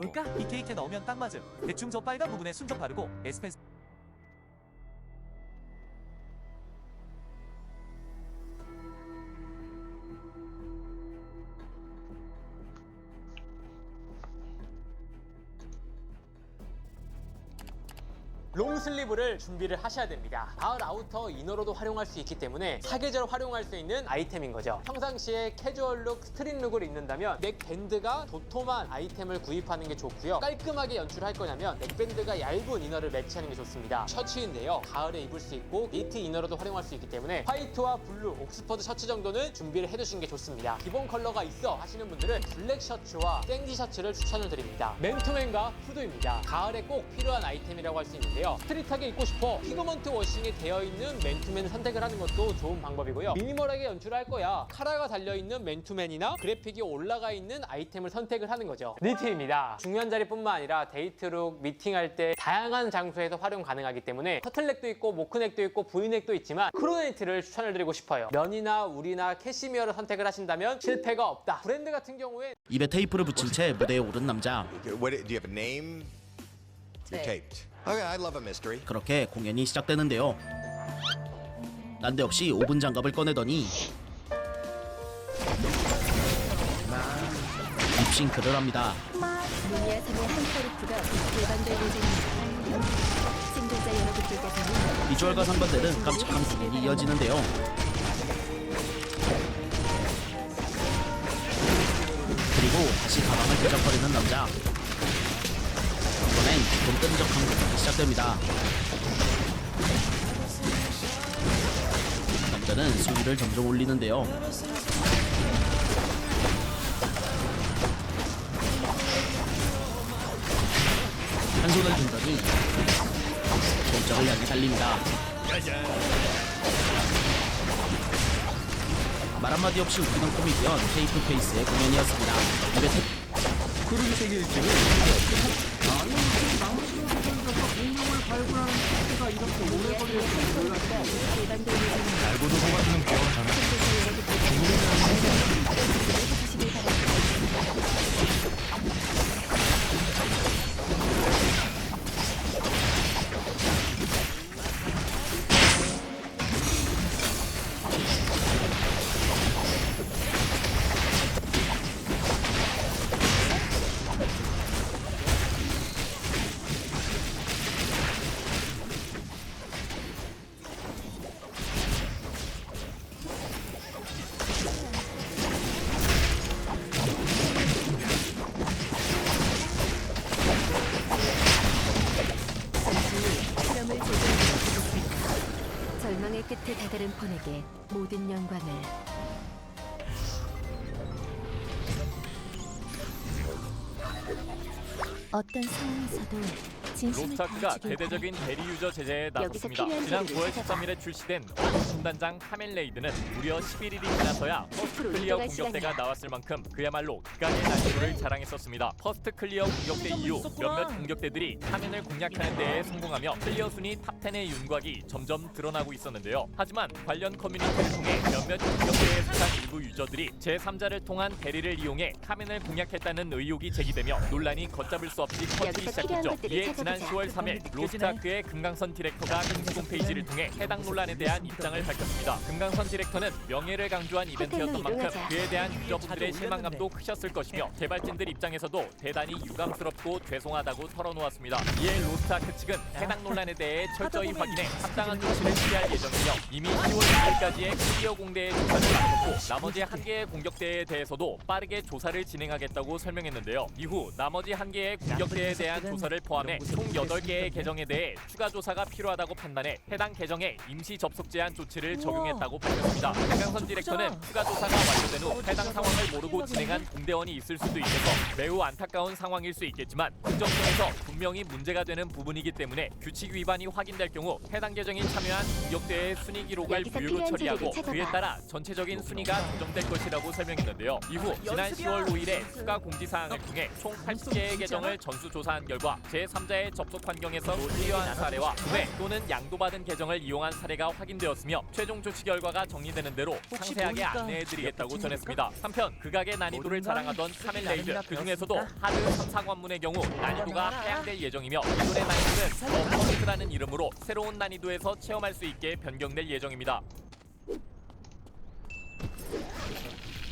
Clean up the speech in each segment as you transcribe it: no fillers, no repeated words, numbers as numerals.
볼까? 이 케이크에 넣으면 딱 맞음. 대충 저 빨간 부분에 순정 바르고 에스펜스 롱슬리브를 준비를 하셔야 됩니다. 가을 아우터 이너로도 활용할 수 있기 때문에 사계절 활용할 수 있는 아이템인 거죠. 평상시에 캐주얼 룩, 스트릿 룩을 입는다면 넥밴드가 도톰한 아이템을 구입하는 게 좋고요. 깔끔하게 연출할 거냐면 넥밴드가 얇은 이너를 매치하는 게 좋습니다. 셔츠인데요. 가을에 입을 수 있고 니트 이너로도 활용할 수 있기 때문에 화이트와 블루, 옥스퍼드 셔츠 정도는 준비를 해두시는 게 좋습니다. 기본 컬러가 있어 하시는 분들은 블랙 셔츠와 생지 셔츠를 추천을 드립니다. 맨투맨과 후드입니다. 가을에 꼭 필요한 아이템이라고 할 수 있는데요. 스트릿하게 입고 싶어 피그먼트 워싱이 되어 있는 맨투맨 선택을 하는 것도 좋은 방법이고요. 미니멀하게 연출할 거야 카라가 달려있는 맨투맨이나 그래픽이 올라가 있는 아이템을 선택을 하는 거죠. 니트입니다. 중요한 자리뿐만 아니라 데이트룩, 미팅할 때 다양한 장소에서 활용 가능하기 때문에 터틀넥도 있고 모크넥도 있고 V넥도 있지만 크루네이트를 추천을 드리고 싶어요. 면이나 울이나 캐시미어를 선택을 하신다면 실패가 없다. 브랜드 같은 경우에 입에 테이프를 붙인 채 무대에 오른 남자. What, do you have a name? You're taped. Okay, I love a mystery. 그렇게 공연이 시작되는데요. 난데없이 오븐 장갑을 꺼내더니 립싱크를 합니다. 무니아섬의 한 그룹프가 예방될 예정입니다. 생존자 여러분들께서는 비주얼과 상반되는 깜찍한 공연이 이어지는데요. 그리고 다시 가방을 끄적거리는 남자. 이번엔 좀 끈적한 공연이 시작됩니다. 남자는 수위를 점점 올리는데요. 한 손을 든더니 결정을 향해 달립니다. 말 한마디 없이 웃기는 코미디언 테이프 페이스의 공연이었습니다. 입에 크루즈 세계 일지는 나는 나머지 선수에서 공룡을 발굴하는 속도가 이렇게 오래 걸릴 줄 몰랐고 예방될 예정입니다. 알고도 속아주는 귀여운 장면. 생존자 여러분들께서는 해주시길 바랍니다. 실험을 조정하겠습니다. 절망의 끝에 다다른 폰에게 모든 영광을. 어떤 상황에서도 진심을 로스타크가 다해주길 대대적인 바랍니다. 대리 유저 제재에 여기서 나섰습니다. 필요한 지난 재료를 9월 찾아봐. 13일에 출시된 중단장 카멜레이드는 무려 11일이 지나서야 퍼스트 앞으로 클리어 이동할 공격대가 시간이야. 나왔을 만큼 그야말로 극강의 난이도를 자랑했었습니다. 퍼스트 클리어 공격대 이후 몇몇 공격대들이 화면을 공략하는 데에 성공하며 클리어 순위 탑10의 윤곽이 점점 드러나고 있었는데요. 하지만 관련 커뮤니티를 통해 몇몇 공격대에 속한 일부 유저들이 제3자를 통한 대리를 이용해 카멘을 공략했다는 의혹이 제기되며 논란이 걷잡을 수 없이 커지기 여기서 필요한 시작했죠. 것들을 이에 지난 찾아보자. 10월 3일 로스타크의 금강선 디렉터가 공식 홈페이지를 통해 해당 논란에 대한 입장을 밝혔습니다. 금강선 디렉터는 명예를 강조한 이벤트였던 호텔로 만큼 이동하자. 그에 대한 유저분들의 실망감도 크셨을 것이며 개발진들 입장에서도 대단히 유감스럽고 죄송하다고 털어놓았습니다. 이에 로스타크 측은 해당 논란에 대해 철저히 확인해 합당한 조치를 취할 예정이며 이미 10월 2일까지의 클리어 공대의 조사를 마쳤고 나머지 한 개의 공격대에 대해서도 빠르게 조사를 진행하겠다고 설명했는데요. 이후 나머지 한 개의 공격대에 대한 조사를 포함해 총 8개의 계정에 대해 추가 조사가 필요하다고 판단해 해당 계정에 임시 접속 제한 조치를 적용했다고 밝혔습니다. 금강선 디렉터는 추가 조사가 완료된 후 해당 상황을 모르고 진행한 공대원이 있을 수도 있어서 매우 안타까운 상황일 수 있겠지만 공정성에서 분명히 문제가 되는 부분이기 때문에 규칙 위반이 확인될 경우 해당 계정이 참여한 공격대의 순위 기록을 여기서 무효로 필요한 처리하고 재료를 찾아봐. 그에 따라 전체적인 순위가 조정될 것이라고 설명했는데요. 이후 지난 10월 5일에 추가 공지사항을 통해 총 80개의 계정을 전수조사한 결과 제3자의 사용자의 접속 환경에서 클리어한 사례와 구매 또는 양도받은 계정을 이용한 사례가 확인되었으며 최종 조치 결과가 정리되는 대로 상세하게 안내해드리겠다고 전했습니다. 한편 극악의 난이도를 자랑하던 카멜레이드, 그중에서도 하드 3, 4관문의 경우 난이도가 하향될 예정이며 이번의 난이도는 더 퍼스트라는 이름으로 새로운 난이도에서 체험할 수 있게 변경될 예정입니다.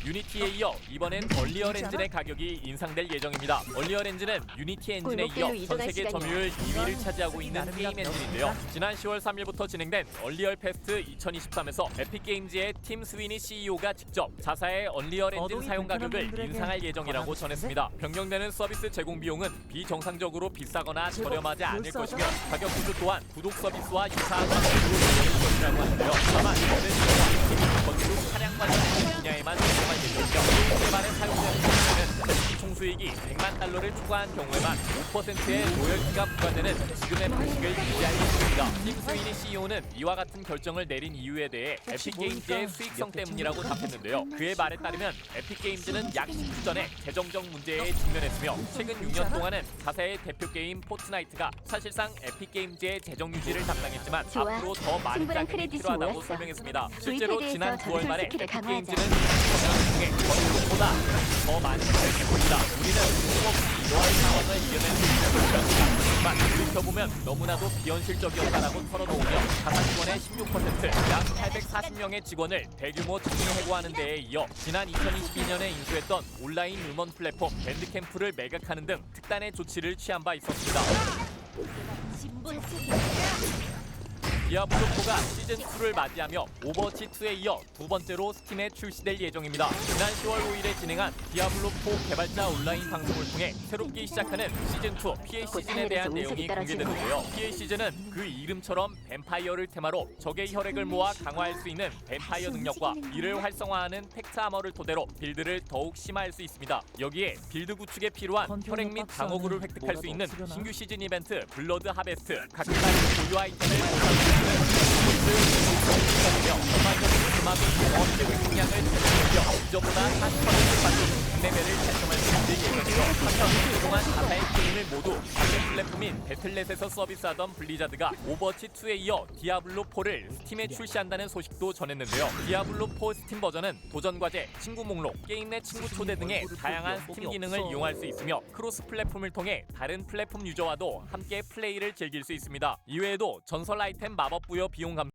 유니티에 이어 이번엔 얼리얼 엔진의 가격이 인상될 예정입니다. 얼리얼 엔진은 유니티 엔진에 이어 전 세계 점유율 2위를 차지하고 있는 게임 엔진인데요. 지난 10월 3일부터 진행된 얼리얼 페스트 2023에서 에픽게임즈의 팀 스위니 CEO가 직접 자사의 얼리얼 엔진 사용 가격을 인상할 예정이라고 전했습니다. 변경되는 서비스 제공 비용은 비정상적으로 비싸거나 저렴하지 않을 것이며 가격 구조 또한 구독 서비스와 유사한 방식으로 이루어질 것이라고 하는데요. 다만 이번은 팀이 건축 차량 관련 분야에만 적용할 예정이며 게임 개발에 사용되는 경우에는 총수익이 100만 달러를 초과한 경우에만 5%의 로열티가 부과되는 지금의 방식을 유지할 예정입니다. 팀 스위니 CEO는 이와 같은 결정을 내린 이유에 대해 에픽게임즈의 수익성 때문이라고 답했는데요. 그의 말에 따르면 에픽게임즈는 약 10주 전에 재정적 문제에 직면했으며 최근 6년 동안은 자사의 대표 게임 포트나이트가 사실상 에픽게임즈의 재정 유지를 담당했지만 좋아. 앞으로 더 많은 충분한 자금이 크레딧이 필요하다고 모았어. 설명했습니다. 실제로 지난 9월 말에 에픽게임즈는 경영 중에 건축보다 더 많은 걸 해봅니다. 우리는 수없이 이러한 상황을 이겨낼 수 있는 것이지만 돌이켜보면 너무나도 비현실적이었다라고 털어놓으며 자사 직원의 16%, 약 840명의 직원을 대규모 정리해고하는 데에 이어 지난 2022년에 인수했던 온라인 음원 플랫폼 밴드캠프를 매각하는 등 특단의 조치를 취한 바 있었습니다. 디아블로4가 시즌2를 맞이하며 오버워치2에 이어 두 번째로 스팀에 출시될 예정입니다. 지난 10월 5일에 진행한 디아블로4 개발자 온라인 방송을 통해 새롭게 시작하는 시즌2 PA 시즌에 대한 내용이 공개됐는데요. PA 시즌은 그 이름처럼 뱀파이어를 테마로 적의 혈액을 모아 강화할 수 있는 뱀파이어 능력과 이를 활성화하는 팩트 아머를 토대로 빌드를 더욱 심화할 수 있습니다. 여기에 빌드 구축에 필요한 혈액 및 방어구를 획득할 수 있는 신규 시즌 이벤트 블러드 하베스트, 각가지 고유 아이템을 보상합니다. 전반적인 음악의 어깨 획득량을 제공하며 이전보다 40% 받은 레벨을 달성할 수 있는 예정이죠. 한편 그동안 자사의 게임을 모두 다른 플랫폼인 배틀넷에서 서비스하던 블리자드가 오버워치2에 이어 디아블로4를 스팀에 출시한다는 소식도 전했는데요. 디아블로4 스팀 버전은 도전 과제, 친구 목록, 게임 내 친구 초대 등의 다양한 스팀 기능을 이용할 수 있으며 크로스 플랫폼을 통해 다른 플랫폼 유저와도 함께 플레이를 즐길 수 있습니다. 이외에도 전설 아이템 마법 부여 비용 감소